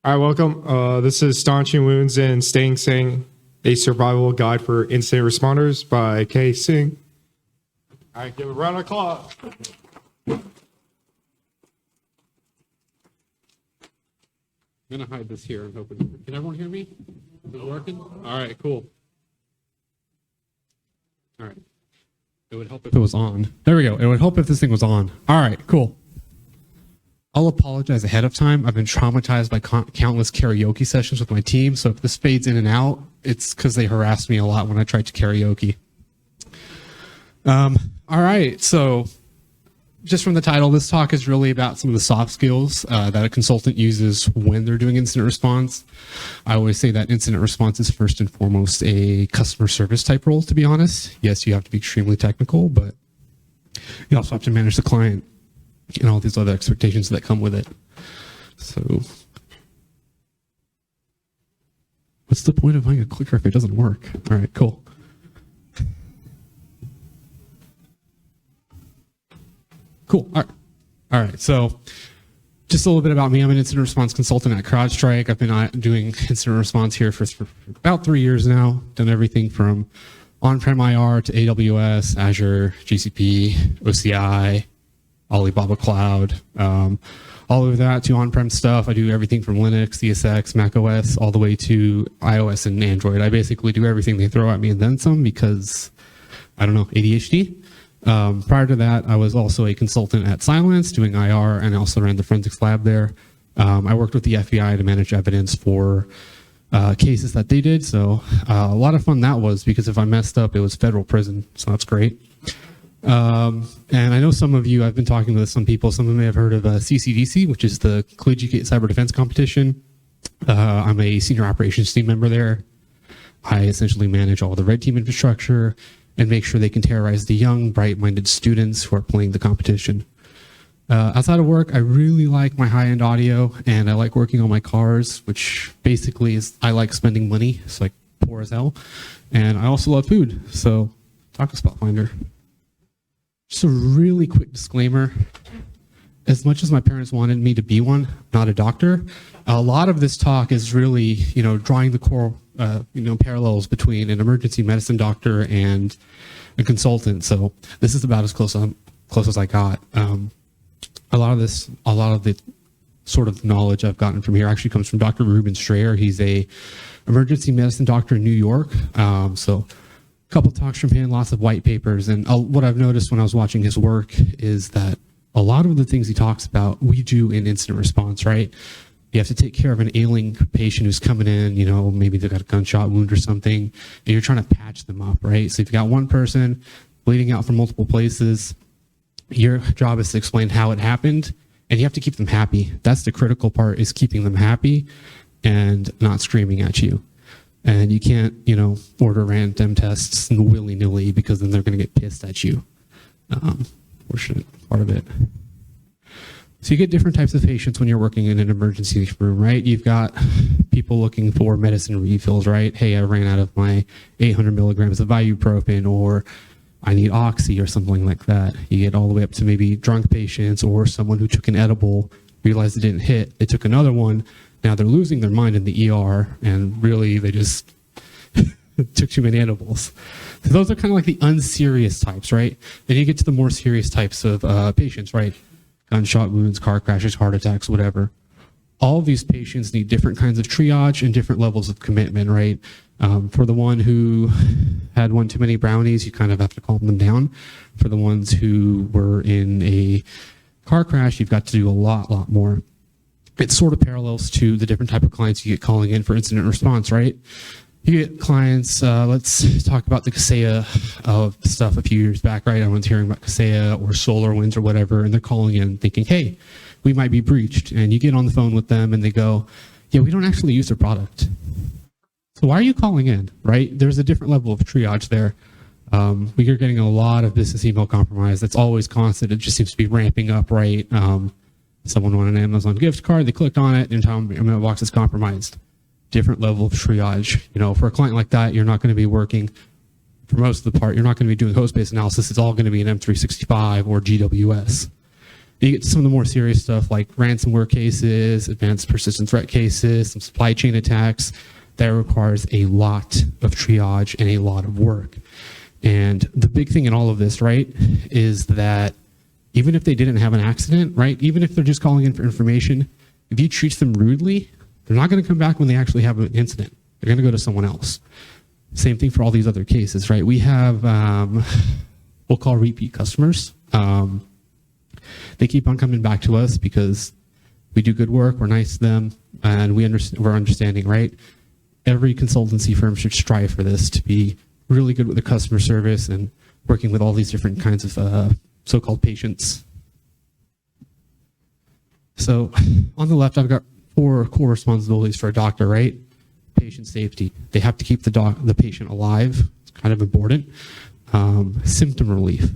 All right, welcome. This is Staunching Wounds and Staying Sane, a survival guide for incident responders by Singh. All right, give a round of applause. I'm going to hide this here and hoping. Can everyone hear me? Is it working? All right, cool. All right. It would help if it was on. There we go. It would help if this thing was on. All right, cool. I'll apologize ahead of time. I've been traumatized by countless karaoke sessions with my team, so if this fades in and out, it's because they harassed me a lot when I tried to karaoke. All right, so just from the title, this talk is really about some of the soft skills that a consultant uses when they're doing incident response. I always say that incident response is first and foremost a customer service type role, to be honest. Yes, you have to be extremely technical, but you also have to manage the client and all these other expectations that come with it. So what's the point of having a clicker if it doesn't work? All right, cool. Cool. All right. So just a little bit about me. I'm an incident response consultant at CrowdStrike. I've been doing incident response here for about 3 years now. Done everything from on-prem IR to AWS, Azure, GCP, OCI, Alibaba Cloud, all of that to on-prem stuff. I do everything from Linux, CSX, macOS, all the way to iOS and Android. I basically do everything they throw at me and then some because, I don't know, ADHD. Prior to that, I was also a consultant at Silence doing IR, and I also ran the forensics lab there. I worked with the FBI to manage evidence for cases that they did. So a lot of fun that was, because if I messed up, it was federal prison. So that's great. And I know some of you, I've been talking with some people, some of them may have heard of CCDC, which is the Collegiate Cyber Defense Competition. I'm a senior operations team member there. I essentially manage all the red team infrastructure and make sure they can terrorize the young, bright-minded students who are playing the competition. Outside of work, I really like my high-end audio, and I like working on my cars, which basically is, I like spending money, so like poor as hell. And I also love food, so Taco Spot Finder. Just a really quick disclaimer. As much as my parents wanted me to be one, not a doctor, a lot of this talk is really, drawing the core, parallels between an emergency medicine doctor and a consultant. So this is about as close as I got. A lot of the sort of knowledge I've gotten from here actually comes from Dr. Ruben Strayer. He's a emergency medicine doctor in New York. So a couple talks from him, lots of white papers. And what I've noticed when I was watching his work is that a lot of the things he talks about, we do in incident response, right? You have to take care of an ailing patient who's coming in, maybe they've got a gunshot wound or something, and you're trying to patch them up, right? So if you've got one person bleeding out from multiple places, your job is to explain how it happened, and you have to keep them happy. That's the critical part, is keeping them happy and not screaming at you. And you can't, order random tests willy-nilly, because then they're going to get pissed at you. Fortunate part of it. So you get different types of patients when you're working in an emergency room, right? You've got people looking for medicine refills, right? Hey, I ran out of my 800 milligrams of ibuprofen, or I need oxy or something like that. You get all the way up to maybe drunk patients or someone who took an edible, realized it didn't hit, they took another one. Now they're losing their mind in the ER, and really they just took too many edibles. So those are kind of like the unserious types, right? Then you get to the more serious types of patients, right? Gunshot wounds, car crashes, heart attacks, whatever. All of these patients need different kinds of triage and different levels of commitment, right? For the one who had one too many brownies, you kind of have to calm them down. For the ones who were in a car crash, you've got to do a lot more. It sort of parallels to the different type of clients you get calling in for incident response, right? You get clients, let's talk about the Kaseya of stuff a few years back, right? Everyone's hearing about Kaseya or SolarWinds or whatever, and they're calling in thinking, hey, we might be breached. And you get on the phone with them and they go, yeah, we don't actually use their product. So why are you calling in, right? There's a different level of triage there. We are getting a lot of business email compromise. That's always constant. It just seems to be ramping up, right? Someone wanted an Amazon gift card, they clicked on it, and your mailbox is compromised. Different level of triage. For a client like that, you're not going to be working, for most of the part, you're not going to be doing host-based analysis. It's all going to be an M365 or GWS. You get to some of the more serious stuff like ransomware cases, advanced persistent threat cases, some supply chain attacks. That requires a lot of triage and a lot of work. And the big thing in all of this, right, is that even if they didn't have an accident, right, even if they're just calling in for information, if you treat them rudely, they're not going to come back when they actually have an incident. They're going to go to someone else. Same thing for all these other cases, right? We have, we'll call repeat customers. They keep on coming back to us because we do good work, we're nice to them, and we're understanding, right? Every consultancy firm should strive for this, to be really good with the customer service and working with all these different kinds of so-called patients. So on the left, I've got 4 core responsibilities for a doctor, right? Patient safety. They have to keep the patient alive. It's kind of important. Symptom relief,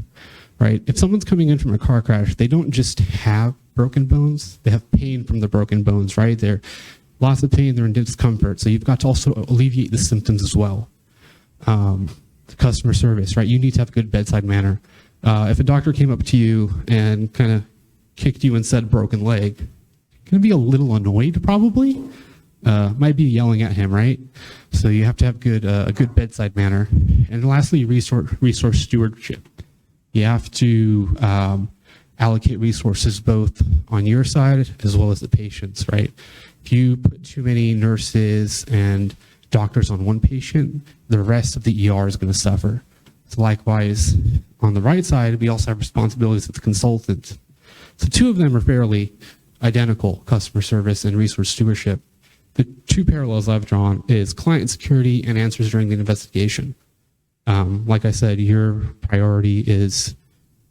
right? If someone's coming in from a car crash, they don't just have broken bones. They have pain from the broken bones, right? They're lots of pain, they're in discomfort. So you've got to also alleviate the symptoms as well. Customer service, right? You need to have good bedside manner. If a doctor came up to you and kind of kicked you and said broken leg, going to be a little annoyed probably. Might be yelling at him, right? So you have to have a good bedside manner. And lastly, resource stewardship. You have to allocate resources both on your side as well as the patient's, right? If you put too many nurses and doctors on one patient, the rest of the ER is going to suffer. So likewise, on the right side, we also have responsibilities as consultants. So 2 of them are fairly identical, customer service and resource stewardship. The 2 parallels I've drawn is client security and answers during the investigation. Like I said, your priority is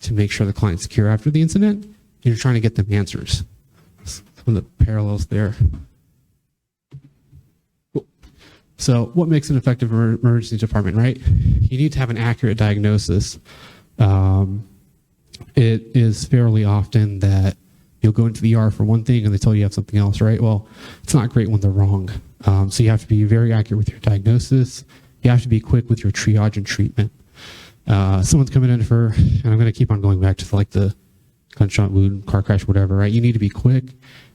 to make sure the client's secure after the incident, and you're trying to get them answers. Some of the parallels there. Cool. So what makes an effective emergency department, right? You need to have an accurate diagnosis. It is fairly often that you'll go into the ER for one thing and they tell you have something else, right? Well, it's not great when they're wrong. So you have to be very accurate with your diagnosis. You have to be quick with your triage and treatment. Someone's coming in for, and I'm going to keep on going back to like the gunshot wound, car crash, whatever, right? You need to be quick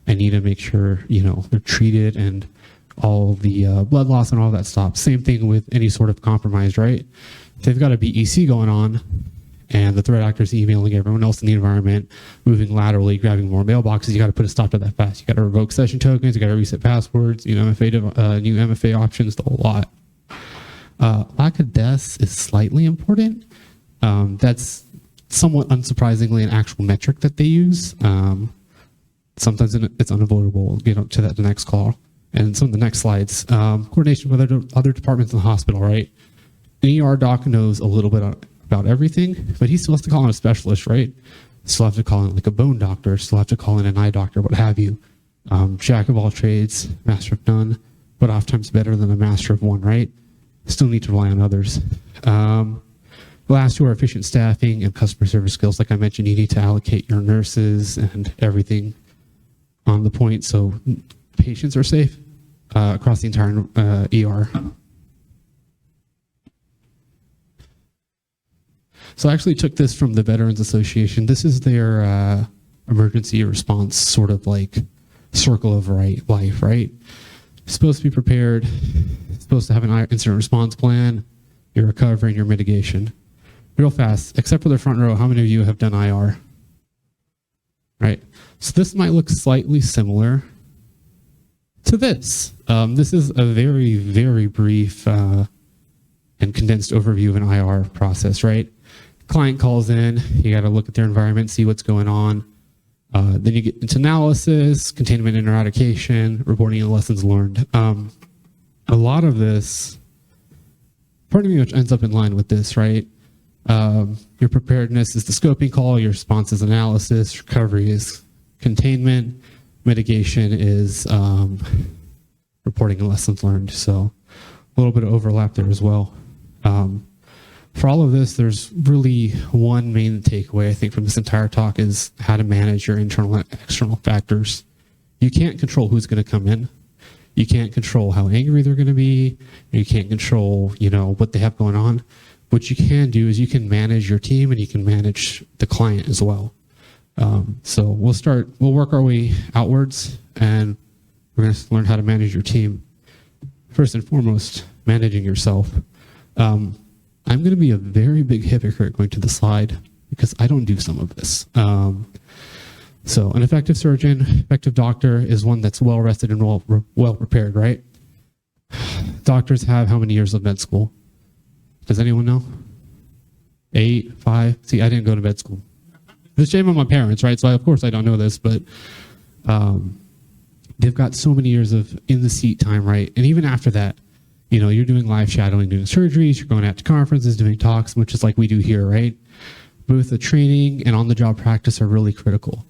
and need to make sure, they're treated and all the blood loss and all that stops. Same thing with any sort of compromise, right? If they've got a BEC going on and the threat actor's emailing everyone else in the environment, moving laterally, grabbing more mailboxes, you got to put a stop to that fast. You got to revoke session tokens, you got to reset passwords, new MFA options, the whole lot. Lack of deaths is slightly important. That's somewhat unsurprisingly an actual metric that they use. Sometimes it's unavoidable. We'll get up to that in the next call. And some of the next slides. Coordination with other departments in the hospital, right? An ER doc knows a little bit about everything, but he still has to call in a specialist, right? Still have to call in like a bone doctor, still have to call in an eye doctor, what have you. Jack of all trades, master of none, but oftentimes better than a master of one, right? Still need to rely on others. The last 2 are efficient staffing and customer service skills. Like I mentioned, you need to allocate your nurses and everything on the point so patients are safe across the entire ER. So I actually took this from the Veterans Association. This is their emergency response sort of like circle of life, right? You're supposed to be prepared, you're supposed to have an incident response plan, your recovery, and your mitigation. Real fast, except for the front row, how many of you have done IR? Right? So this might look slightly similar to this. This is a very, very brief and condensed overview of an IR process, right? Client calls in, you got to look at their environment, see what's going on. Then you get into analysis, containment and eradication, reporting and lessons learned. A lot of this, pretty much ends up in line with this, right? Your preparedness is the scoping call, your response is analysis, recovery is containment, mitigation is reporting and lessons learned. So a little bit of overlap there as well. For all of this, there's really one main takeaway, I think, from this entire talk is how to manage your internal and external factors. You can't control who's going to come in. You can't control how angry they're going to be. You can't control, what they have going on. What you can do is you can manage your team and you can manage the client as well. So we'll work our way outwards, and we're going to learn how to manage your team. First and foremost, managing yourself. I'm going to be a very big hypocrite going to the slide because I don't do some of this. So an effective surgeon, effective doctor is one that's well rested and well prepared, right? Doctors have how many years of med school? Does anyone know? 8, 5? See, I didn't go to med school. It's a shame on my parents, right? So of course I don't know this, but they've got so many years of in the seat time, right? And even after that, you're doing live shadowing, doing surgeries, you're going out to conferences, doing talks, which is like we do here, right? Both the training and on-the-job practice are really critical.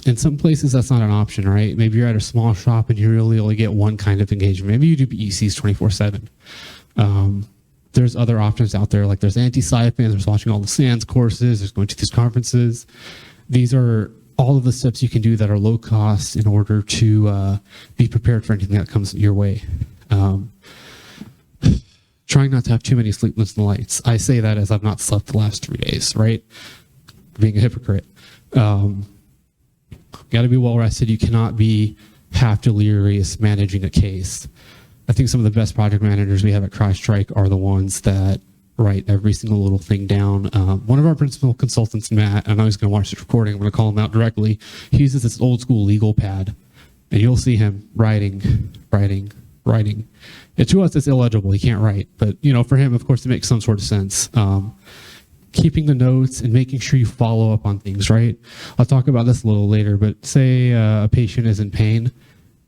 In some places, that's not an option, right? Maybe you're at a small shop and you really only get one kind of engagement. Maybe you do BECs 24/7. There's other options out there, like there's anti-siphon, there's watching all the SANS courses, there's going to these conferences. These are all of the steps you can do that are low cost in order to be prepared for anything that comes your way. Trying not to have too many sleepless nights. I say that as I've not slept the last 3 days, right? Being a hypocrite. Got to be well rested. You cannot be half delirious managing a case. I think some of the best project managers we have at CrowdStrike are the ones that write every single little thing down. One of our principal consultants, Matt, and I was going to watch this recording, I'm going to call him out directly. He uses this old school legal pad, and you'll see him writing. And to us, it's illegible. He can't write. But, for him, of course, it makes some sort of sense. Keeping the notes and making sure you follow up on things, right? I'll talk about this a little later, but say a patient is in pain.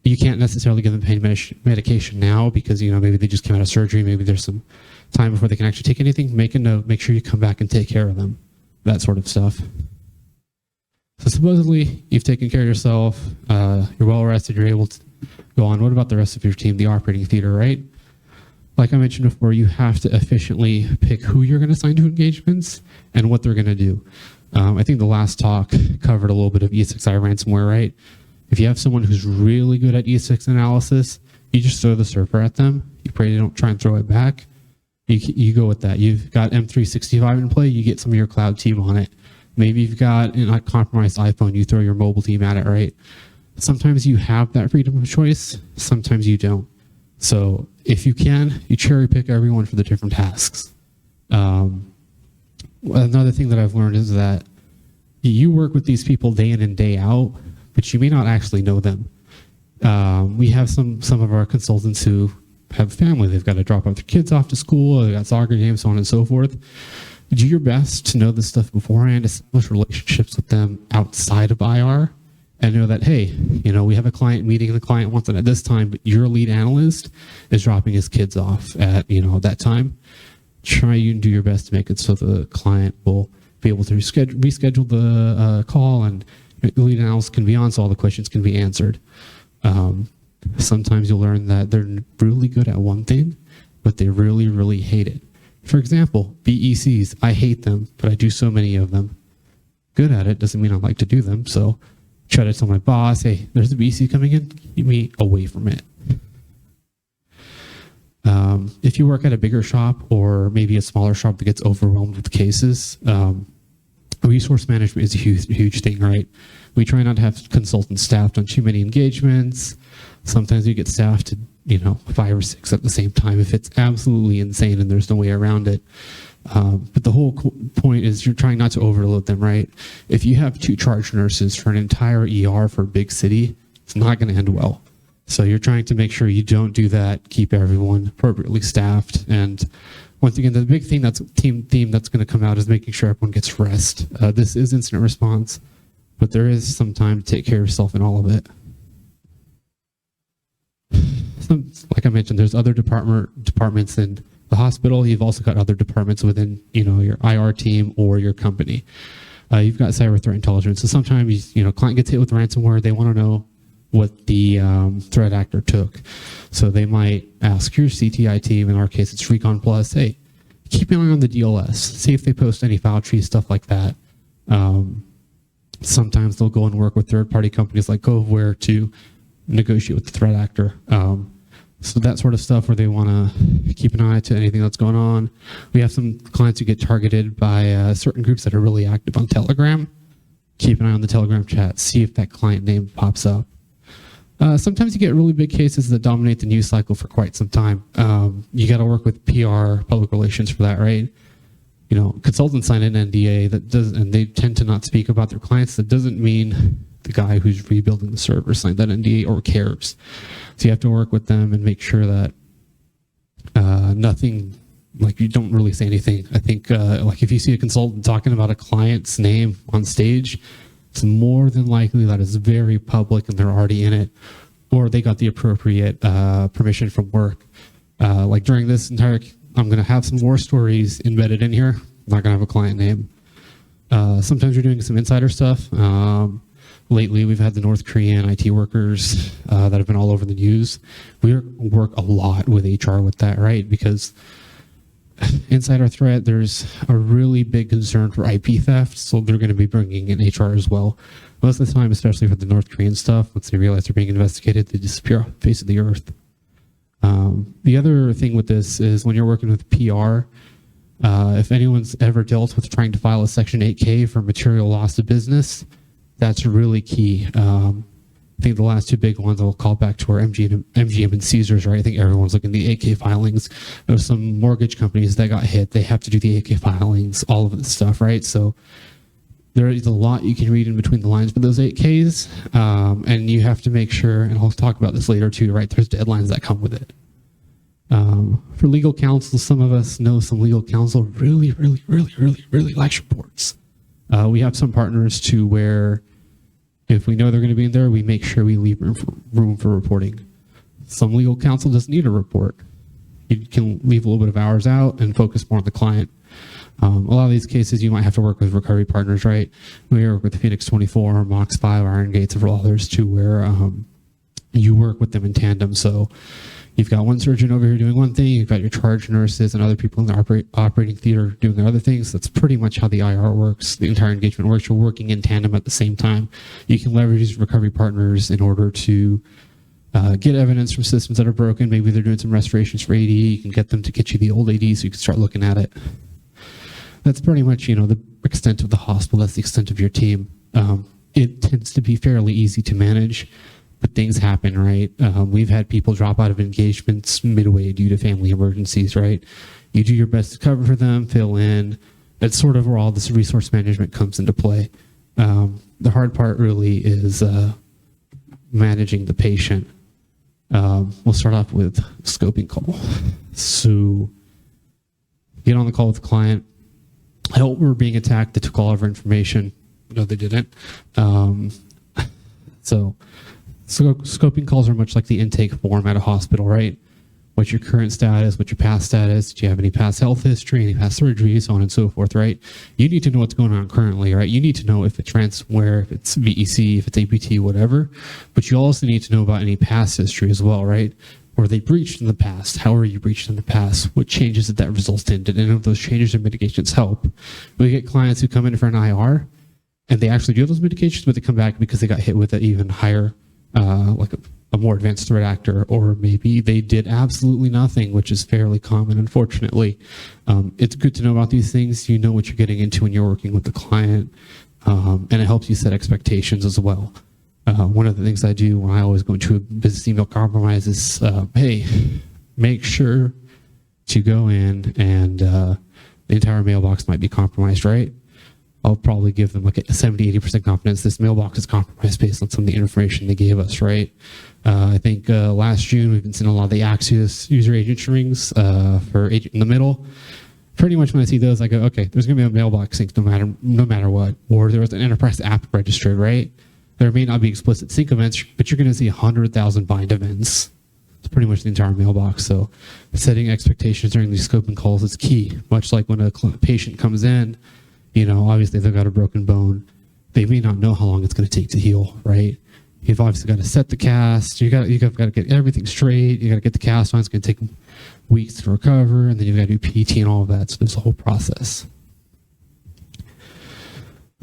You can't necessarily give them pain medication now because, maybe they just came out of surgery. Maybe there's some time before they can actually take anything. Make a note. Make sure you come back and take care of them. That sort of stuff. So supposedly, you've taken care of yourself. You're well rested. You're able to go on. What about the rest of your team, the operating theater, right? Like I mentioned before, you have to efficiently pick who you're going to assign to engagements and what they're going to do. I think the last talk covered a little bit of E6I ransomware, right? If you have someone who's really good at E6 analysis, you just throw the server at them. You pray they don't try and throw it back. You go with that. You've got M365 in play, you get some of your cloud team on it. Maybe you've got a compromised iPhone, you throw your mobile team at it, right? Sometimes you have that freedom of choice, sometimes you don't. So if you can, you cherry pick everyone for the different tasks. Another thing that I've learned is that you work with these people day in and day out, but you may not actually know them. We have some of our consultants who have family. They've got to drop off their kids off to school, they've got soccer games, so on and so forth. Do your best to know this stuff beforehand, establish relationships with them outside of IR, and know that, hey, we have a client meeting, the client wants it at this time, but your lead analyst is dropping his kids off at, that time. Try and do your best to make it so the client will be able to reschedule the call, and the lead analyst can be on, so all the questions can be answered. Sometimes you'll learn that they're really good at one thing, but they really, really hate it. For example, BECs, I hate them, but I do so many of them. Good at it doesn't mean I like to do them, so try to tell my boss, hey, there's a BEC coming in, keep me away from it. If you work at a bigger shop or maybe a smaller shop that gets overwhelmed with cases, resource management is a huge thing, right? We try not to have consultants staffed on too many engagements. Sometimes we get staffed to, 5 or 6 at the same time if it's absolutely insane and there's no way around it. But the whole point is you're trying not to overload them, right? If you have 2 charge nurses for an entire ER for a big city, it's not going to end well. So you're trying to make sure you don't do that, keep everyone appropriately staffed. And once again, the big thing theme that's going to come out is making sure everyone gets rest. This is incident response, but there is some time to take care of yourself in all of it. Like I mentioned, there's other departments in the hospital. You've also got other departments within, your IR team or your company. You've got cyber threat intelligence. So sometimes, client gets hit with ransomware. They want to know what the threat actor took. So they might ask your CTI team, in our case it's Recon Plus, hey, keep an eye on the DLS, see if they post any file trees, stuff like that. Sometimes they'll go and work with third-party companies like Coveware to negotiate with the threat actor. So that sort of stuff where they want to keep an eye to anything that's going on. We have some clients who get targeted by certain groups that are really active on Telegram. keep an eye on the Telegram chat, see if that client name pops up. Sometimes you get really big cases that dominate the news cycle for quite some time. You got to work with PR, public relations for that, right? You know, consultants sign an NDA and they tend to not speak about their clients. That doesn't mean the guy who's rebuilding the server signed that NDA or cares. So you have to work with them and make sure that nothing, like you don't really say anything. I think like if you see a consultant talking about a client's name on stage, it's more than likely that it's very public and they're already in it, or they got the appropriate permission from work. Like during this entire, I'm going to have some war stories embedded in here. I'm not going to have a client name. Sometimes we're doing some insider stuff. Lately, we've had the North Korean IT workers that have been all over the news. We work a lot with HR with that, right? Because inside our threat, there's a really big concern for IP theft, so they're going to be bringing in HR as well. Most of the time, especially for the North Korean stuff, once they realize they're being investigated, they disappear off the face of the earth. The other thing with this is when you're working with PR, if anyone's ever dealt with trying to file a Section 8K for material loss of business, that's really key. I think the last two big ones I'll call back to our MGM and Caesars, right? I think everyone's looking at the AK filings. There's some mortgage companies that got hit. They have to do the AK filings, all of this stuff, right? So there is a lot you can read in between the lines with those 8Ks. And you have to make sure, and I'll talk about this later too, right? There's deadlines that come with it. For legal counsel, some of us know some legal counsel really likes reports. We have some partners to where if we know they're going to be in there, we make sure we leave room for reporting. Some legal counsel doesn't need a report. You can leave a little bit of hours out and focus more on the client. A lot of these cases, you might have to work with recovery partners, right? We work with the Phoenix 24, Mox 5, Iron Gate, several others too, where you work with them in tandem. So you've got one surgeon over here doing one thing, you've got your charge nurses and other people in the operating theater doing other things. That's pretty much how the IR works, the entire engagement works. You're working in tandem at the same time. You can leverage these recovery partners in order to get evidence from systems that are broken. Maybe they're doing some restorations for AD. You can get them to get you the old AD so you can start looking at it. That's pretty much, the extent of the hospital. That's the extent of your team. It tends to be fairly easy to manage, but things happen, right? We've had people drop out of engagements midway due to family emergencies, right? You do your best to cover for them, fill in. That's sort of where all this resource management comes into play. The hard part really is managing the patient. We'll start off with scoping call. So get on the call with the client. Help, we're being attacked. They took all of our information. No, they didn't. So scoping calls are much like the intake form at a hospital, right? What's your current status? What's your past status? Do you have any past health history, any past surgery, so on and so forth, right? You need to know what's going on currently, right? You need to know if it's ransomware, if it's VEC, if it's APT, whatever. But you also need to know about any past history as well, right? Were they breached in the past? How were you breached in the past? What changes did that result in? Did any of those changes or mitigations help? We get clients who come in for an IR, and they actually do those mitigations, but they come back because they got hit with an even higher, like a more advanced threat actor, or maybe they did absolutely nothing, which is fairly common, unfortunately. It's good to know about these things. You know what you're getting into when you're working with the client, and it helps you set expectations as well. One of the things I do when I always go into a business email compromise is, hey, make sure to go in and the entire mailbox might be compromised, right? I'll probably give them like a 70-80% confidence this mailbox is compromised based on some of the information they gave us, right? I think last June we've been seeing a lot of the Axios user agent strings for agent in the middle. Pretty much when I see those, I go, okay, there's going to be a mailbox sync no matter what. Or there was an enterprise app registered, right? There may not be explicit sync events, but you're going to see 100,000 bind events. It's pretty much the entire mailbox. So setting expectations during these scoping calls is key. Much like when a patient comes in, obviously they've got a broken bone. They may not know how long it's going to take to heal, right? You've obviously got to set the cast. You got to get everything straight. You got to get the cast on. It's going to take weeks to recover, and then you've got to do PT and all of that. So there's a whole process.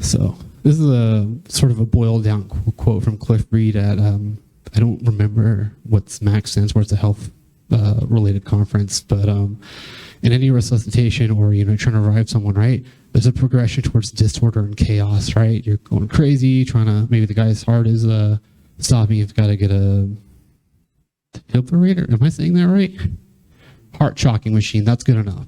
So this is a sort of a boiled down quote from Cliff Reed at, I don't remember what SMAC stands for. It's a health related conference, but in any resuscitation or trying to revive someone, right? There's a progression towards disorder and chaos, right? You're going crazy, trying to, maybe the guy's heart is stopping. You've got to get a defibrillator. Am I saying that right? Heart shocking machine. That's good enough.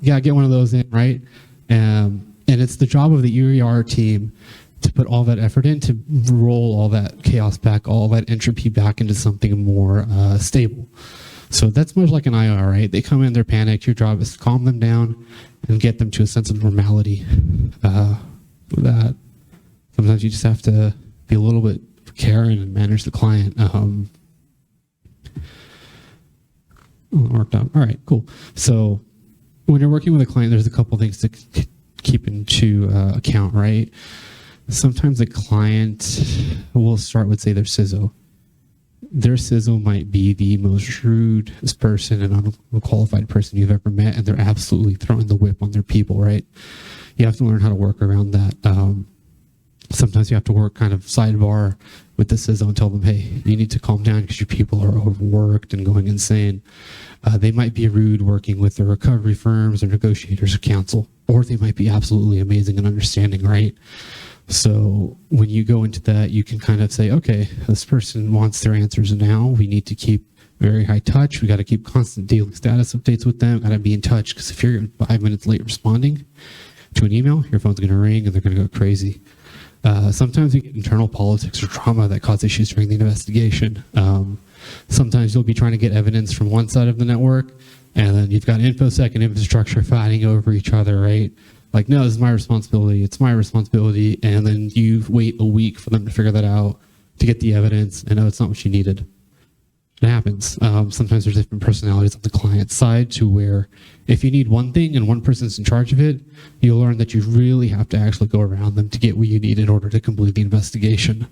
Get one of those in, right? And it's the job of the UER team to put all that effort in to roll all that chaos back, all that entropy back into something more stable. So that's much like an IR, right? They come in, they're panicked. Your job is to calm them down and get them to a sense of normality. With that, sometimes you just have to be a little bit caring and manage the client. Worked out. All right, cool. So when you're working with a client, there's a couple things to keep into account, right? Sometimes a client will start with, say, their CISO. Their CISO might be the most shrewdest person and unqualified person you've ever met, and they're absolutely throwing the whip on their people, right? You have to learn how to work around that. Sometimes you have to work kind of sidebar with the CISO and tell them, hey, you need to calm down because your people are overworked and going insane. They might be rude working with the recovery firms or negotiators or counsel, or they might be absolutely amazing and understanding, right? So when you go into that, you can kind of say, okay, this person wants their answers now. We need to keep very high touch. We got to keep constant daily status updates with them. Got to be in touch, because if you're 5 minutes late responding to an email, your phone's going to ring and they're going to go crazy. Sometimes we get internal politics or trauma that cause issues during the investigation. Sometimes you'll be trying to get evidence from one side of the network, and then you've got InfoSec and infrastructure fighting over each other, right? Like, no, this is my responsibility. It's my responsibility. And then you wait a week for them to figure that out, to get the evidence, and no, it's not what you needed. It happens. Sometimes there's different personalities on the client side, to where if you need one thing and one person's in charge of it, you'll learn that you really have to actually go around them to get what you need in order to complete the investigation.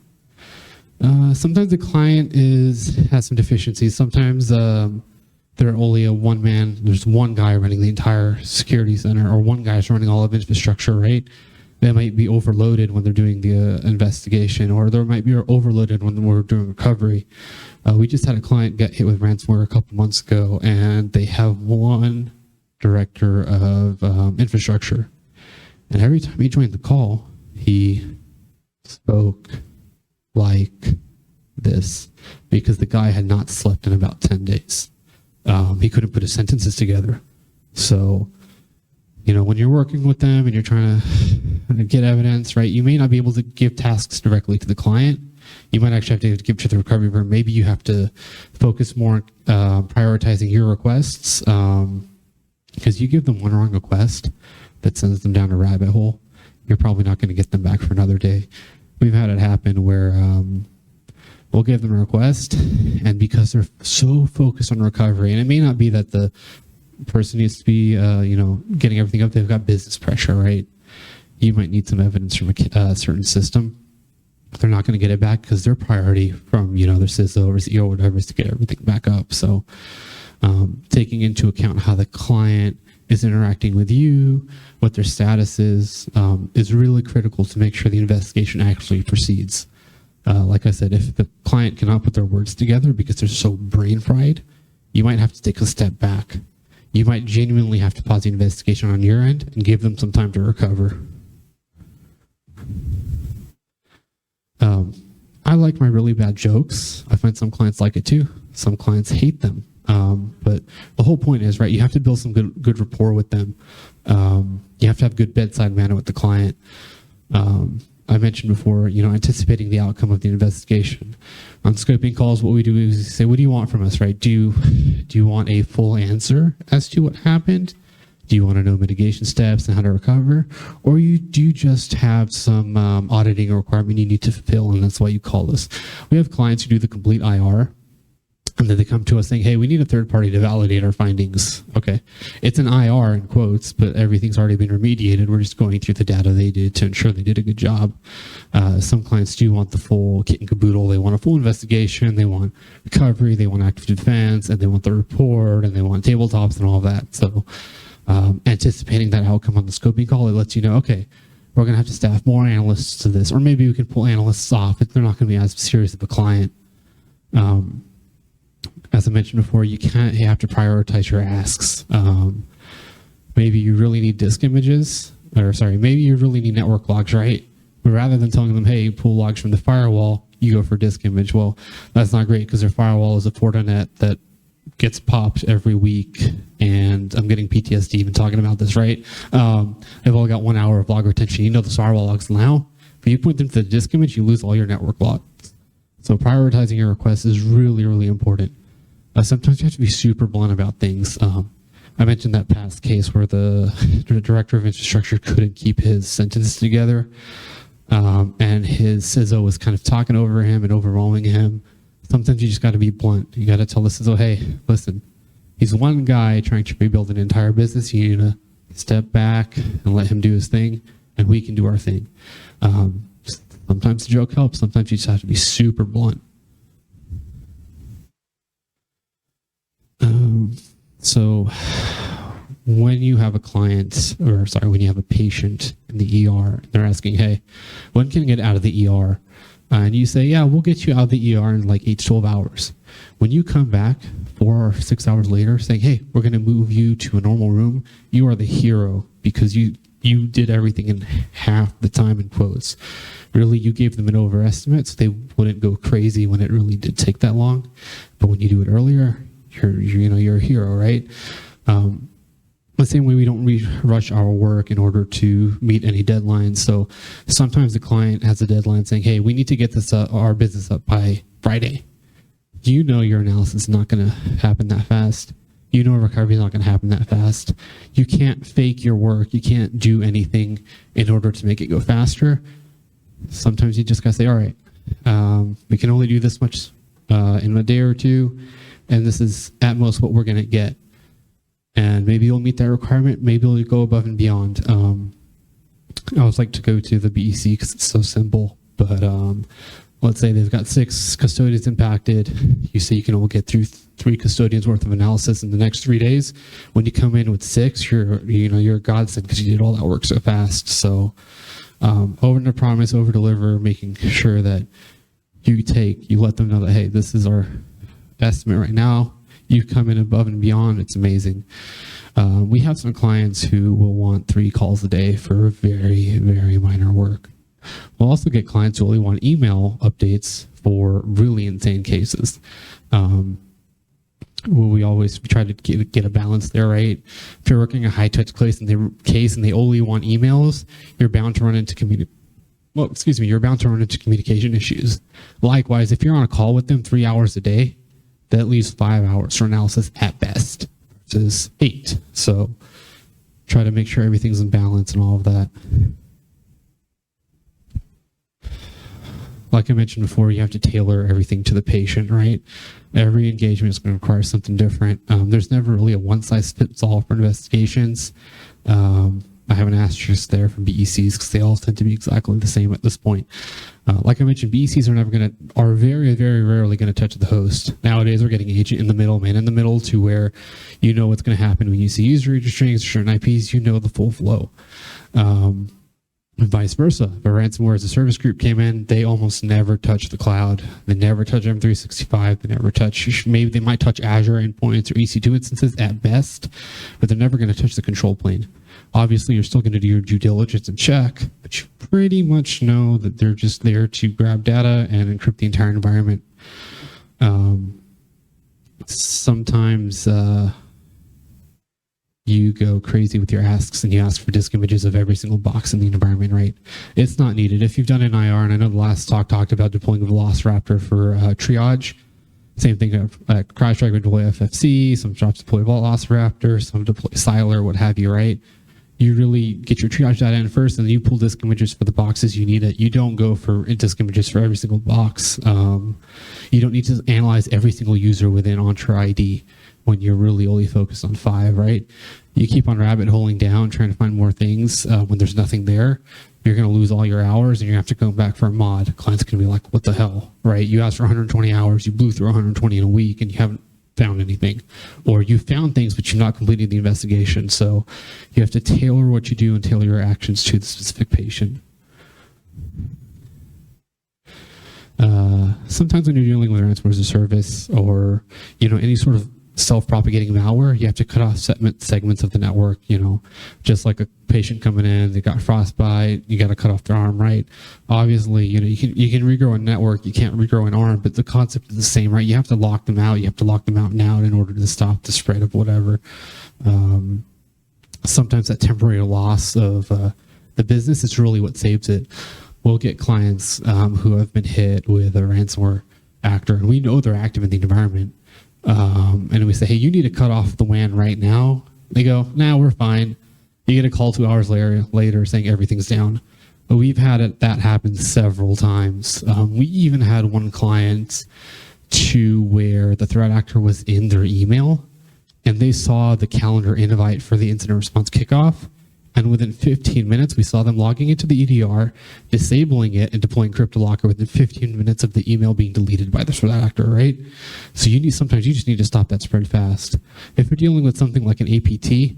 Sometimes the client has some deficiencies. Sometimes they're only there's one guy running the entire security center, or one guy's running all of infrastructure, right? They might be overloaded when they're doing the investigation, or they might be overloaded when we're doing recovery. We just had a client get hit with ransomware a couple months ago, and they have one director of infrastructure. And every time he joined the call, he spoke like this, because the guy had not slept in about 10 days. He couldn't put his sentences together. So, when you're working with them and you're trying to get evidence, right, you may not be able to give tasks directly to the client. You might actually have to give to the recovery firm. Maybe you have to focus more on prioritizing your requests, because you give them one wrong request that sends them down a rabbit hole, you're probably not going to get them back for another day. We've had it happen where we'll give them a request, and because they're so focused on recovery, and it may not be that the person needs to be, getting everything up, they've got business pressure, right? You might need some evidence from a certain system. They're not going to get it back because their priority from, their CISO or CEO or whatever is to get everything back up. So taking into account how the client is interacting with you, what their status is really critical to make sure the investigation actually proceeds. Like I said, if the client cannot put their words together because they're so brain fried, you might have to take a step back. You might genuinely have to pause the investigation on your end and give them some time to recover. I like my really bad jokes. I find some clients like it too. Some clients hate them. But the whole point is, right, you have to build some good rapport with them. You have to have good bedside manner with the client. I mentioned before, anticipating the outcome of the investigation. On scoping calls, what we do is say, what do you want from us, right? Do you want a full answer as to what happened? Do you want to know mitigation steps and how to recover? Or do you just have some auditing requirement you need to fulfill, and that's why you call us? We have clients who do the complete IR, and then they come to us saying, hey, we need a third party to validate our findings. Okay, it's an IR in quotes, but everything's already been remediated. We're just going through the data they did to ensure they did a good job. Some clients do want the full kit and caboodle. They want a full investigation. They want recovery. They want active defense, and they want the report, and they want tabletops and all of that. So anticipating that outcome on the scoping call, it lets you know, okay, we're going to have to staff more analysts to this, or maybe we can pull analysts off if they're not going to be as serious of a client. As as I mentioned before, you have to prioritize your asks. Maybe you really need disk images, maybe you really need network logs, right? But rather than telling them, hey, pull logs from the firewall, you go for disk image. Well, that's not great because their firewall is a Fortinet that gets popped every week, and I'm getting PTSD even talking about this, right? They've all got 1 hour of log retention. You know the firewall logs now. If you point them to the disk image, you lose all your network logs. So prioritizing your requests is really, really important. Sometimes you have to be super blunt about things. I mentioned that past case where the director of infrastructure couldn't keep his sentences together, and his CISO was kind of talking over him and overwhelming him. Sometimes you just got to be blunt. You got to tell the CISO, hey, listen, he's one guy trying to rebuild an entire business. You need to step back and let him do his thing, and we can do our thing. Sometimes the joke helps. Sometimes you just have to be super blunt. So when you have a client, when you have a patient in the ER, they're asking, hey, when can I get out of the ER? And you say, yeah, we'll get you out of the ER in like 8 to 12 hours. When you come back 4 or 6 hours later saying, hey, we're going to move you to a normal room, you are the hero because you did everything in half the time, in quotes. Really, you gave them an overestimate so they wouldn't go crazy when it really did take that long. But when you do it earlier, you're a hero, right? The same way we don't rush our work in order to meet any deadlines. So sometimes the client has a deadline saying, hey, we need to get this our business up by Friday. You know your analysis is not going to happen that fast. You know recovery is not going to happen that fast. You can't fake your work. You can't do anything in order to make it go faster. Sometimes you just got to say, all right, we can only do this much in a day or two, and this is at most what we're going to get. And maybe you'll meet that requirement. Maybe you'll go above and beyond. I always like to go to the BEC because it's so simple. But let's say they've got 6 custodians impacted. You say you can only get through 3 custodians worth of analysis in the next 3 days. When you come in with 6, you're a godsend because you did all that work so fast. So over promise, over deliver, making sure that you let them know that, hey, this is our estimate right now. You come in above and beyond, it's amazing. We have some clients who will want 3 calls a day for very, very minor work. We'll also get clients who only want email updates for really insane cases. We try to get a balance there, right? If you're working a high-touch case and they only want emails, you're bound to run into communication issues. Likewise, if you're on a call with them 3 hours a day, that leaves 5 hours for analysis at best versus 8. So try to make sure everything's in balance and all of that. Like I mentioned before, you have to tailor everything to the patient, right? Every engagement is going to require something different. There's never really a one-size-fits-all for investigations. I have an asterisk there from BECs because they all tend to be exactly the same at this point. Like I mentioned, BECs are very, very rarely going to touch the host. Nowadays, we're getting agent in the middle, man in the middle, to where you know what's going to happen when you see user reader strings, certain IPs, you know the full flow. And vice versa. If a ransomware as a service group came in, they almost never touch the cloud. They never touch M365. They never touch, maybe they might touch Azure endpoints or EC2 instances at best, but they're never going to touch the control plane. Obviously, you're still going to do your due diligence and check, but you pretty much know that they're just there to grab data and encrypt the entire environment. Sometimes you go crazy with your asks and you ask for disk images of every single box in the environment, right? It's not needed. If you've done an IR, and I know the last talk talked about deploying a Velociraptor for triage, same thing, CrowdStrike would deploy FFC, some shops deploy Velociraptor, some deploy Siler, what have you, right? You really get your triage data in first, and then you pull disk images for the boxes you need it. You don't go for disk images for every single box. You don't need to analyze every single user within Entra ID when you're really only focused on 5, right? You keep on rabbit holing down, trying to find more things when there's nothing there. You're going to lose all your hours, and you're going to have to go back for a mod. Client's going to be like, what the hell, right? You asked for 120 hours, you blew through 120 in a week, and you haven't found anything. Or you found things, but you've not completed the investigation. So you have to tailor what you do and tailor your actions to the specific patient. Sometimes when you're dealing with ransomware as a service or, any sort of self-propagating malware, you have to cut off segments of the network, just like a patient coming in, they got frostbite, you got to cut off their arm, right? Obviously, you can regrow a network, you can't regrow an arm, but the concept is the same, right? You have to lock them out. You have to lock them out now in order to stop the spread of whatever. Sometimes that temporary loss of the business is really what saves it. We'll get clients who have been hit with a ransomware actor, and we know they're active in the environment. And we say, hey, you need to cut off the WAN right now. They go, nah, we're fine. You get a call 2 hours later saying everything's down. But we've had that happen several times. We even had one client to where the threat actor was in their email and they saw the calendar invite for the incident response kickoff. And within 15 minutes, we saw them logging into the EDR, disabling it, and deploying CryptoLocker within 15 minutes of the email being deleted by the threat actor, right? So sometimes you just need to stop that spread fast. If you're dealing with something like an APT,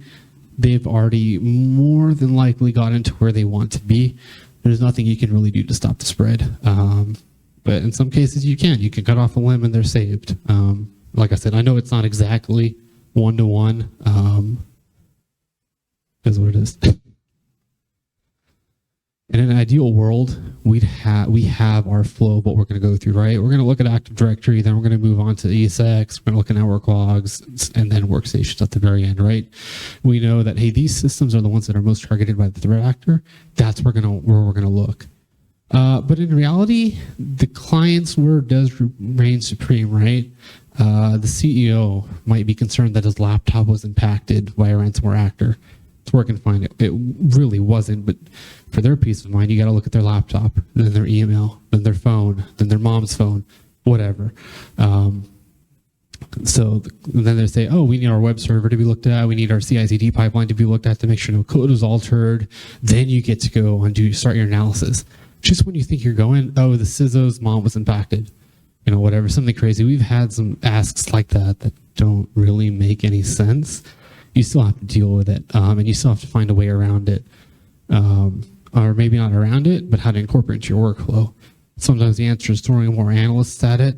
they've already more than likely got into where they want to be. There's nothing you can really do to stop the spread. But in some cases, you can. You can cut off a limb and they're saved. Like I said, I know it's not exactly one-to-one. Is what it is. In an ideal world, we have our flow of what we're going to go through, right? We're going to look at Active Directory, then we're going to move on to ESX, we're going to look at network logs, and then workstations at the very end, right? We know that, hey, these systems are the ones that are most targeted by the threat actor. That's where we're going to look. But in reality, the client's word does reign supreme, right? The CEO might be concerned that his laptop was impacted by a ransomware actor. It's working fine. It really wasn't, but for their peace of mind, you got to look at their laptop, then their email, then their phone, then their mom's phone, whatever. So then they say, oh, we need our web server to be looked at. We need our CI/CD pipeline to be looked at to make sure no code is altered. Then you get to go and start your analysis. Just when you think you're going, oh, the CISO's mom was impacted, whatever, something crazy. We've had some asks like that don't really make any sense. You still have to deal with it, and you still have to find a way around it, or maybe not around it, but how to incorporate into your workflow. Sometimes the answer is throwing more analysts at it.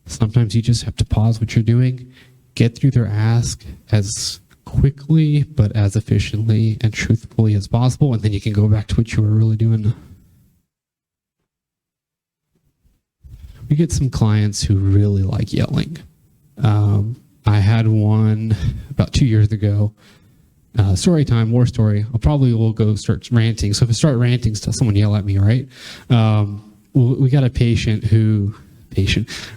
Sometimes you just have to pause what you're doing, get through their ask as quickly but as efficiently and truthfully as possible, and then you can go back to what you were really doing. We get some clients who really like yelling. I had one about 2 years ago. Story time, war story. Will go start ranting. So if I start ranting, someone yell at me, right? We got a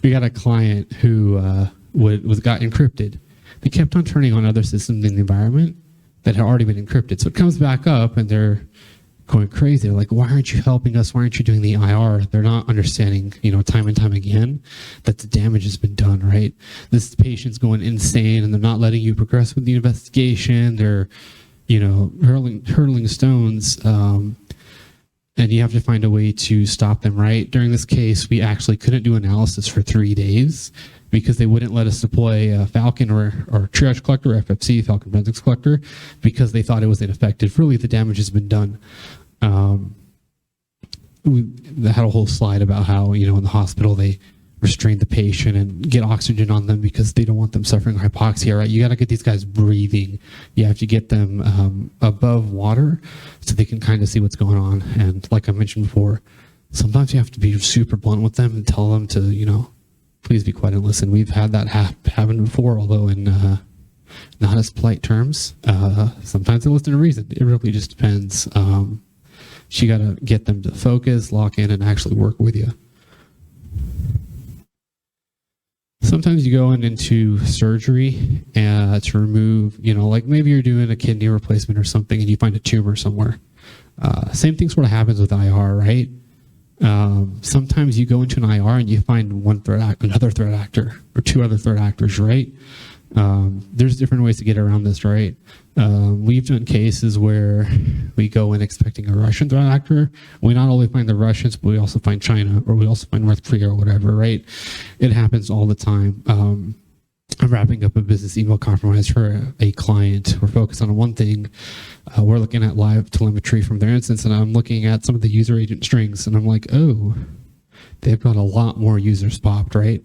we got a client who got encrypted. They kept on turning on other systems in the environment that had already been encrypted. So it comes back up and they're going crazy. They're like, why aren't you helping us? Why aren't you doing the IR? They're not understanding, time and time again that the damage has been done, right? This patient's going insane and they're not letting you progress with the investigation. They're, hurling stones. And you have to find a way to stop them, right? During this case, we actually couldn't do analysis for 3 days because they wouldn't let us deploy Falcon or Triage Collector, or FFC, Falcon Forensics Collector, because they thought it was ineffective. Really, the damage has been done. We had a whole slide about how, in the hospital, they restrain the patient and get oxygen on them because they don't want them suffering hypoxia, right? You got to get these guys breathing. You have to get them above water so they can kind of see what's going on. And like I mentioned before, sometimes you have to be super blunt with them and tell them to, please be quiet and listen. We've had that happen before, although in not as polite terms. Sometimes they listen to reason. It really just depends. You got to get them to focus, lock in, and actually work with you. Sometimes you go into surgery to remove, like maybe you're doing a kidney replacement or something and you find a tumor somewhere. Same thing sort of happens with IR, right? Sometimes you go into an IR and you find another threat actor or 2 other threat actors, right? There's different ways to get around this, right? We've done cases where we go in expecting a Russian threat actor. We not only find the Russians, but we also find China, or we also find North Korea or whatever, right? It happens all the time. I'm wrapping up a business email compromise for a client. We're focused on one thing. We're looking at live telemetry from their instance, and I'm looking at some of the user agent strings, and I'm like, oh, they've got a lot more users popped, right?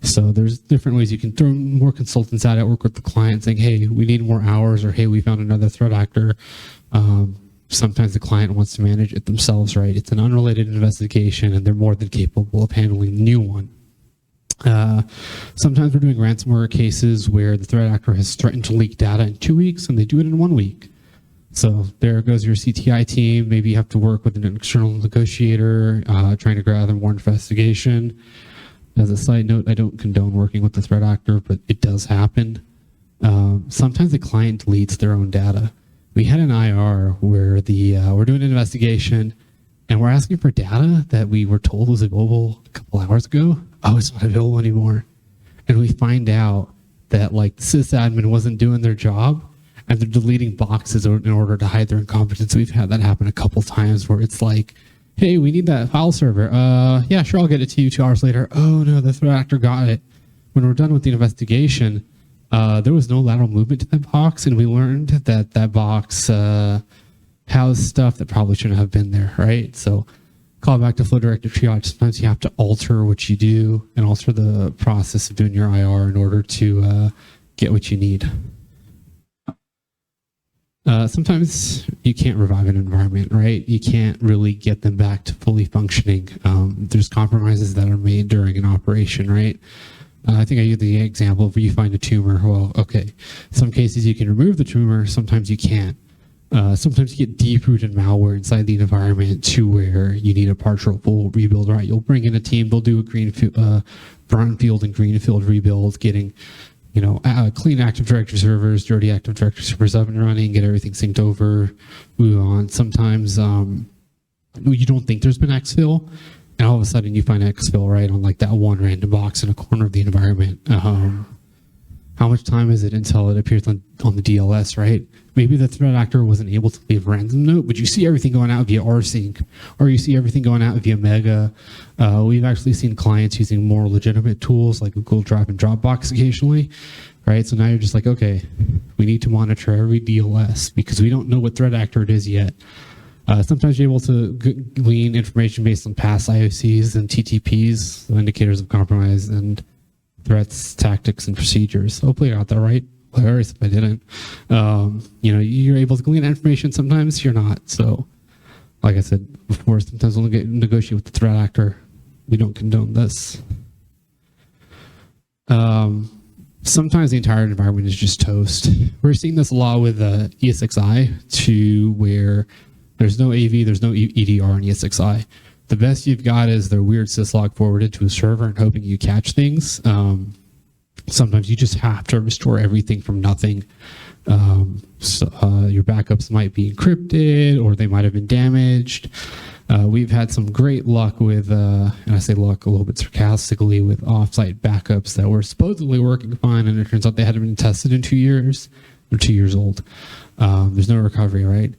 So there's different ways you can throw more consultants at it, work with the client saying, hey, we need more hours, or hey, we found another threat actor. Sometimes the client wants to manage it themselves, right? It's an unrelated investigation and they're more than capable of handling a new one. Sometimes we're doing ransomware cases where the threat actor has threatened to leak data in 2 weeks and they do it in 1 week. So there goes your CTI team. Maybe you have to work with an external negotiator, trying to gather more investigation. As a side note, I don't condone working with the threat actor, but it does happen. Sometimes the client deletes their own data. We had an IR where we're doing an investigation and we're asking for data that we were told was available a couple hours ago. Oh, it's not available anymore. And we find out that like the sysadmin wasn't doing their job and they're deleting boxes in order to hide their incompetence. We've had that happen a couple times where it's like, hey, we need that file server. Yeah, sure, I'll get it to you 2 hours later. Oh no, the threat actor got it. When we're done with the investigation, there was no lateral movement to that box, and we learned that that box housed stuff that probably shouldn't have been there, right? So call back to flow directed triage. Sometimes you have to alter what you do and alter the process of doing your IR in order to get what you need. Sometimes you can't revive an environment, right? You can't really get them back to fully functioning. There's compromises that are made during an operation, right? I think I used the example of where you find a tumor. Well, okay, some cases you can remove the tumor, sometimes you can't. Sometimes you get deep-rooted malware inside the environment to where you need a partial full rebuild, right? You'll bring in a team, they'll do a brownfield and greenfield rebuild, getting clean Active Directory servers, dirty Active Directory servers up and running, get everything synced over, move on. Sometimes you don't think there's been exfil, and all of a sudden you find exfil right on like that one random box in a corner of the environment. How much time is it until it appears on the DLS, right? Maybe the threat actor wasn't able to leave a ransom note, but you see everything going out via rsync, or you see everything going out via Mega. We've actually seen clients using more legitimate tools like Google Drive and Dropbox occasionally, right? So now you're just like, okay, we need to monitor every DLS because we don't know what threat actor it is yet. Sometimes you're able to glean information based on past IOCs and TTPs, so indicators of compromise, and threats, tactics, and procedures. Hopefully I got that right. Hilarious if I didn't. You're able to glean information. Sometimes you're not. So, like I said before, sometimes we'll negotiate with the threat actor. We don't condone this. Sometimes the entire environment is just toast. We're seeing this a lot with ESXi, to where there's no AV, there's no EDR in ESXi. The best you've got is their weird syslog forwarded to a server and hoping you catch things. Sometimes you just have to restore everything from nothing. Your backups might be encrypted or they might have been damaged. We've had some great luck with, and I say luck a little bit sarcastically, with offsite backups that were supposedly working fine, and it turns out they hadn't been tested in 2 years. They're 2 years old. There's no recovery, right?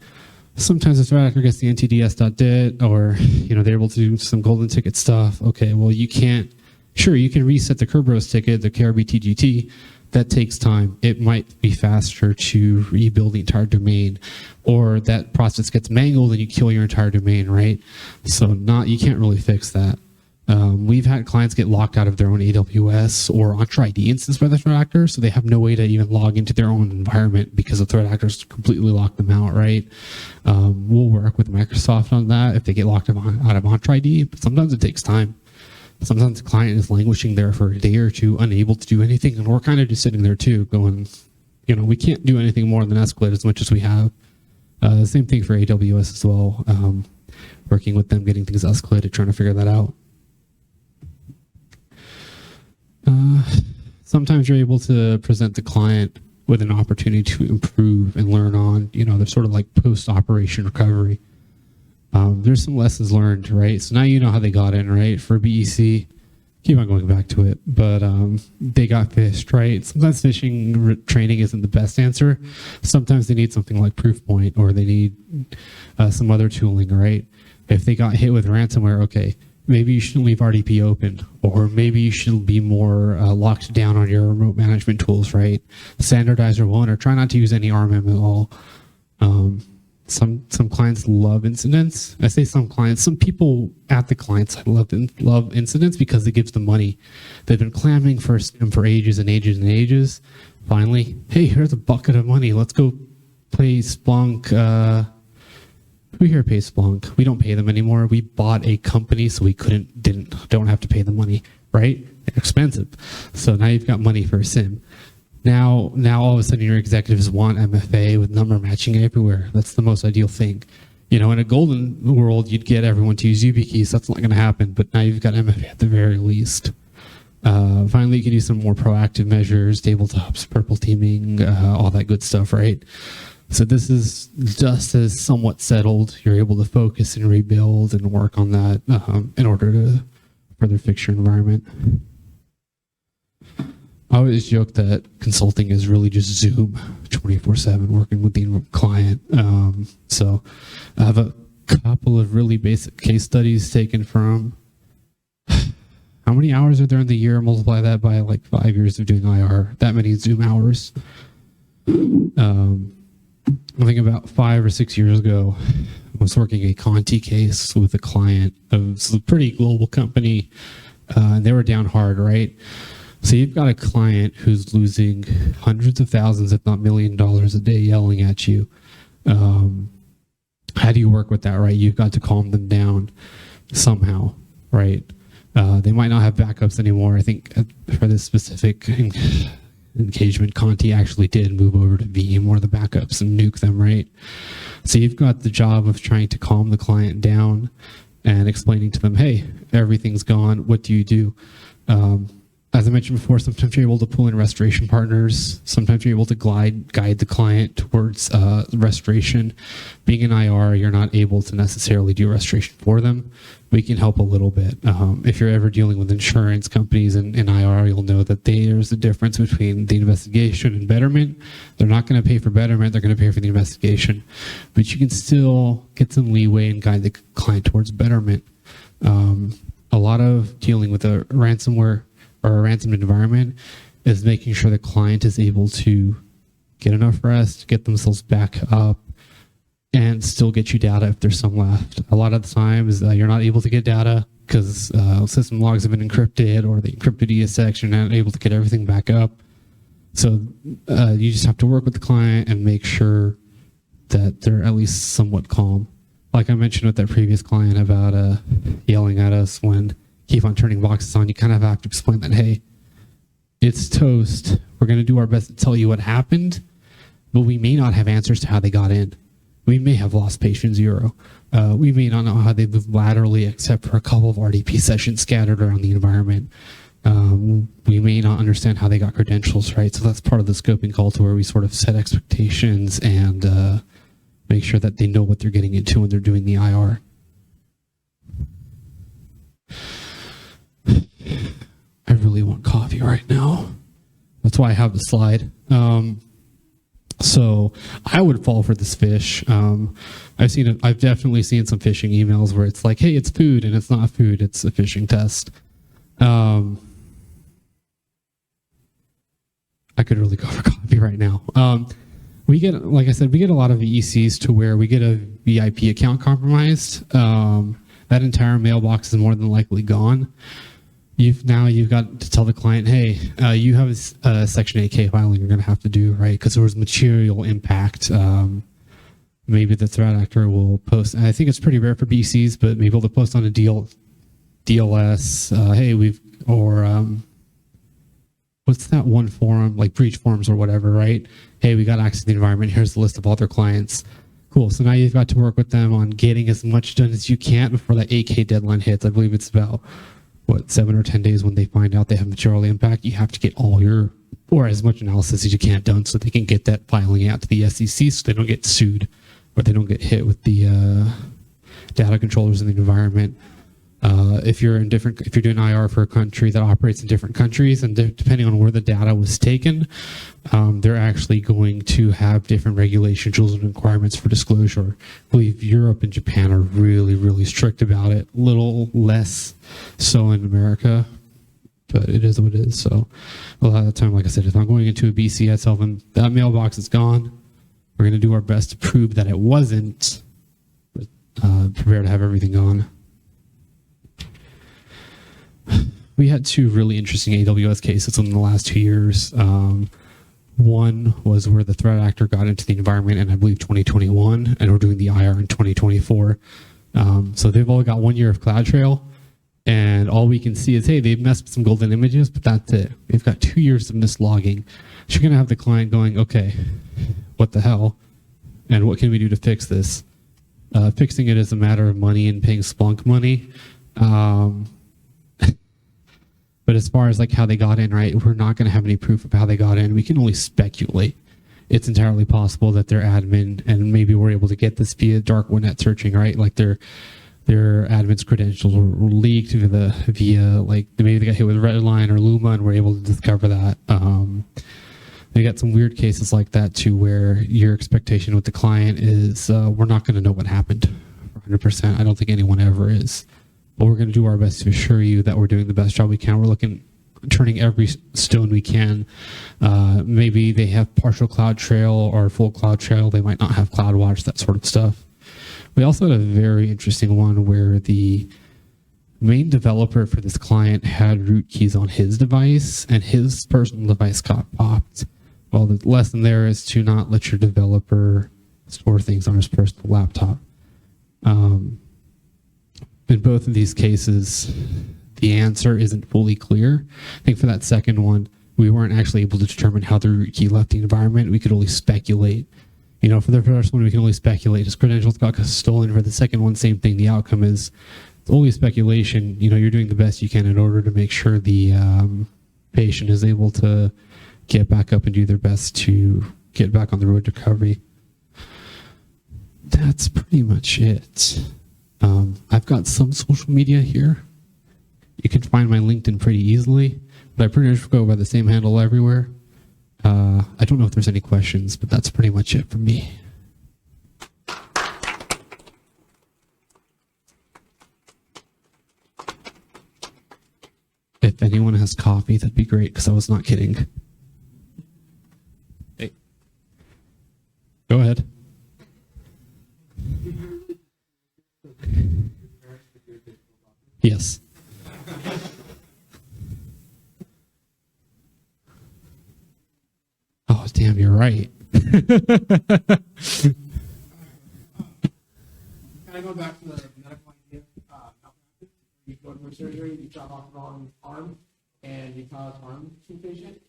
Sometimes the threat actor gets the ntds.dit, or they're able to do some golden ticket stuff. Okay, well, you can't. Sure, you can reset the Kerberos ticket, the KRB TGT. That takes time. It might be faster to rebuild the entire domain, or that process gets mangled and you kill your entire domain, right? So you can't really fix that. We've had clients get locked out of their own AWS or Entra ID instance by the threat actor, so they have no way to even log into their own environment because the threat actors completely locked them out, right? We'll work with Microsoft on that if they get locked out of Entra ID, but sometimes it takes time. Sometimes the client is languishing there for a day or two, unable to do anything, and we're kind of just sitting there too, going, we can't do anything more than escalate as much as we have. Same thing for AWS as well. Working with them, getting things escalated, trying to figure that out. Sometimes you're able to present the client with an opportunity to improve and learn on, they're sort of like post-operation recovery. There's some lessons learned, right? So now you know how they got in, right? For BEC, keep on going back to it, but they got phished, right? Sometimes phishing training isn't the best answer. Sometimes they need something like Proofpoint, or they need some other tooling, right? If they got hit with ransomware, okay, maybe you shouldn't leave RDP open, or maybe you should be more locked down on your remote management tools, right? Standardize or one, or try not to use any RMM at all. some clients love incidents. I say some clients, some people at the client side love incidents because it gives them money. They've been clamoring for ages and ages and ages. Finally, hey, here's a bucket of money. Let's go play Splunk. We here pay Splunk. We don't pay them anymore. We bought a company, so we don't have to pay the money, right? Expensive. So now you've got money for a SIM. Now all of a sudden your executives want MFA with number matching everywhere. That's the most ideal thing. In a golden world, you'd get everyone to use YubiKeys. That's not going to happen. But now you've got MFA at the very least. Finally, you can do some more proactive measures, tabletops, purple teaming, all that good stuff, right? So this is just as somewhat settled. You're able to focus and rebuild and work on that in order to further fix your environment. I always joke that consulting is really just Zoom 24/7 working with the client. So I have a couple of really basic case studies taken from how many hours are there in the year? Multiply that by like 5 years of doing IR. That many Zoom hours. I think about 5 or 6 years ago, I was working a Conti case with a client of a pretty global company, and they were down hard, right? So you've got a client who's losing hundreds of thousands, if not $1 million a day yelling at you. How do you work with that, right? You've got to calm them down somehow, right? They might not have backups anymore. I think for this specific engagement, Conti actually did move over to VM or the backups and nuke them, right? So you've got the job of trying to calm the client down and explaining to them, hey, everything's gone. What do you do? As I mentioned before, sometimes you're able to pull in restoration partners. Sometimes you're able to guide the client towards restoration. Being an IR, you're not able to necessarily do restoration for them. We can help a little bit. If you're ever dealing with insurance companies in IR, you'll know that there's a difference between the investigation and betterment. They're not going to pay for betterment. They're going to pay for the investigation. But you can still get some leeway and guide the client towards betterment. A lot of dealing with a ransomware or a ransomed environment is making sure the client is able to get enough rest, get themselves back up, and still get you data if there's some left. A lot of the times you're not able to get data because system logs have been encrypted or the encrypted ESX, you're not able to get everything back up. So you just have to work with the client and make sure that they're at least somewhat calm. Like I mentioned with that previous client about yelling at us when keep on turning boxes on, you kind of have to explain that, hey, it's toast. We're going to do our best to tell you what happened, but we may not have answers to how they got in. We may have lost patient 0. We may not know how they moved laterally except for a couple of RDP sessions scattered around the environment. We may not understand how they got credentials, right? So that's part of the scoping call to where we sort of set expectations and make sure that they know what they're getting into when they're doing the IR. I really want coffee right now. That's why I have the slide. So I would fall for this fish. I've definitely seen some phishing emails where it's like, hey, it's food, and it's not food, it's a phishing test. I could really go for coffee right now. We get, like I said, we get a lot of VECs to where we get a VIP account compromised. That entire mailbox is more than likely gone. You've got to tell the client, hey, you have a Section 8K filing you're going to have to do, right? Because there was material impact. Maybe the threat actor will post, and I think it's pretty rare for BCs, but maybe they'll post on a DLS, hey, what's that one forum, like breach forums or whatever, right? Hey, we got access to the environment. Here's the list of all their clients. Cool. So now you've got to work with them on getting as much done as you can before that 8K deadline hits. I believe it's about 7 or 10 days when they find out they have material impact. You have to get or as much analysis as you can done so they can get that filing out to the SEC so they don't get sued or they don't get hit with the data controllers in the environment. If you're doing IR for a country that operates in different countries, and depending on where the data was taken, they're actually going to have different regulation rules and requirements for disclosure. I believe Europe and Japan are really, really strict about it. A little less so in America, but it is what it is. So a lot of the time, like I said, if I'm going into a BC, I tell them that mailbox is gone. We're going to do our best to prove that it wasn't, but prepare to have everything gone. We had 2 really interesting AWS cases in the last 2 years. One was where the threat actor got into the environment in, I believe, 2021, and we're doing the IR in 2024. So they've all got 1 year of CloudTrail, and all we can see is, hey, they've messed with some golden images, but that's it. They've got 2 years of mislogging. So you're going to have the client going, okay, what the hell? And what can we do to fix this? Fixing it is a matter of money and paying Splunk money. But as far as like how they got in, right, we're not going to have any proof of how they got in. We can only speculate. It's entirely possible that their admin, and maybe we're able to get this via dark net searching, right? Like their admin's credentials were leaked via like maybe they got hit with Redline or Luma, and we're able to discover that. They got some weird cases like that too, where your expectation with the client is we're not going to know what happened 100%. I don't think anyone ever is. But we're going to do our best to assure you that we're doing the best job we can. We're turning every stone we can. Maybe they have partial CloudTrail or full CloudTrail. They might not have CloudWatch, that sort of stuff. We also had a very interesting one where the main developer for this client had root keys on his device, and his personal device got popped. Well, the lesson there is to not let your developer store things on his personal laptop. In both of these cases, the answer isn't fully clear. I think for that second one, we weren't actually able to determine how the root key left the environment. We could only speculate. For the first one, we can only speculate. His credentials got stolen. For the second one, same thing. The outcome is it's only speculation. You're doing the best you can in order to make sure the patient is able to get back up and do their best to get back on the road to recovery. That's pretty much it. I've got some social media here. You can find my LinkedIn pretty easily, but I pretty much go by the same handle everywhere. I don't know if there's any questions, but that's pretty much it for me. If anyone has coffee, that'd be great, because I was not kidding. Hey. Go ahead. Yes. Oh, damn, you're right. Can I go back to the medical idea? You go to a surgery, you chop off the wrong arm, and you cause harm to the patient.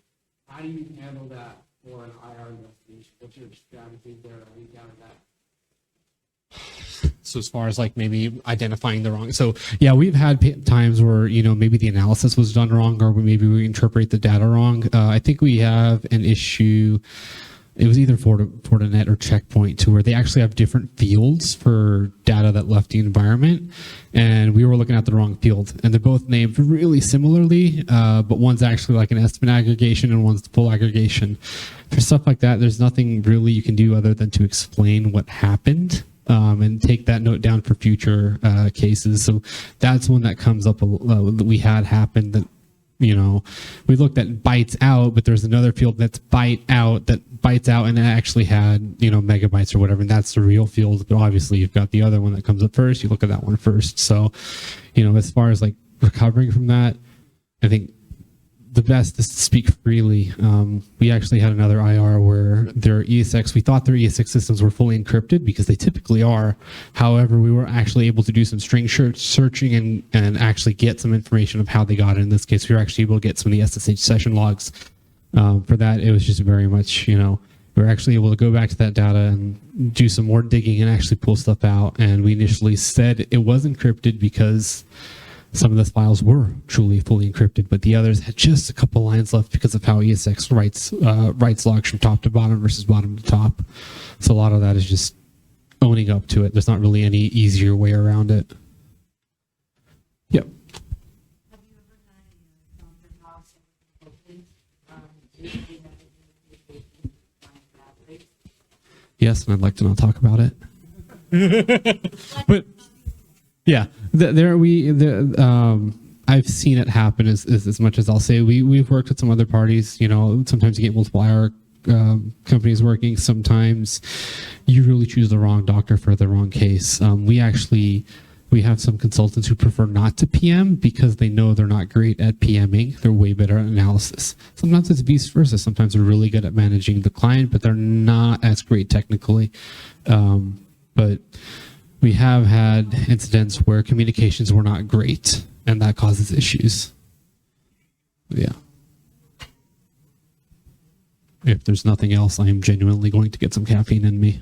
How do you handle that for an IR investigation? What's your strategy there? How do you counter that? So as far as like maybe identifying the wrong, so yeah, we've had times where maybe the analysis was done wrong, or maybe we interpret the data wrong. I think we have an issue. It was either Fortinet or Checkpoint, to where they actually have different fields for data that left the environment, and we were looking at the wrong field, and they're both named really similarly, but one's actually like an estimate aggregation and one's the full aggregation. For stuff like that, there's nothing really you can do other than to explain what happened. And take that note down for future cases. So that's one that comes up that we had happen that, we looked at bytes out, but there's another field that's bytes out and it actually had, megabytes or whatever. And that's the real field. But obviously you've got the other one that comes up first. You look at that one first. So, as far as like recovering from that, I think the best is to speak freely. We actually had another IR where their ESX, we thought their ESX systems were fully encrypted, because they typically are. However, we were actually able to do some string searching and actually get some information of how they got it. In this case, we were actually able to get some of the SSH session logs. For that, it was just very much, we were actually able to go back to that data and do some more digging and actually pull stuff out. And we initially said it was encrypted because some of those files were truly fully encrypted, but the others had just a couple lines left because of how ESX writes logs from top to bottom versus bottom to top. So a lot of that is just owning up to it. There's not really any easier way around it. Yep. Have you ever had Yes, and I'd like to not talk about it. But yeah, I've seen it happen as much as I'll say. We've worked with some other parties. Sometimes you get multiple IR companies working, sometimes you really choose the wrong doctor for the wrong case. We have some consultants who prefer not to PM because they know they're not great at PMing. They're way better at analysis. Sometimes it's vice versa. Sometimes they're really good at managing the client, but they're not as great technically. But we have had incidents where communications were not great, and that causes issues. Yeah. If there's nothing else, I am genuinely going to get some caffeine in me.